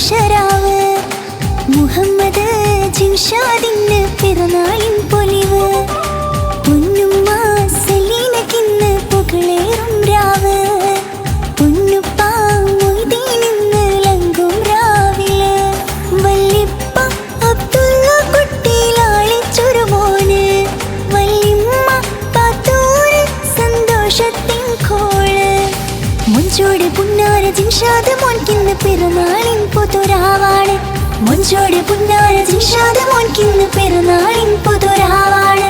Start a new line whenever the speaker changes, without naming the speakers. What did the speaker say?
സന്തോഷരാവ് മുഹമ്മദ് ജിംഷാദിന് പിറന്നാളിൻ പൊലിവ് പൊന്നുമ്മ സലീനക്കിന്ന് പുകളേറും രാവ് പൊന്നുപ്പ മൊയ്തീനിന്ന് ലങ്കും രാവിലെ വല്ലിപ്പ അബ്ദുള്ള കുട്ടിയിലാളിച്ചൊരു മോന് വല്ലിമ്മ പാത്തൂര് സന്തോഷത്തിൻ കോള് മുഞ്ചോട് പുന്നാര ജിംഷാദ് മോൻക്കിന്ന് പിറന്നാളിൻ പുതുരാവാണ് മുഞ്ചോട് പുന്നാര ജിംഷാദ് മോൻക്കിന്ന് പിറന്നാളിൻ പുതുരാവാണ്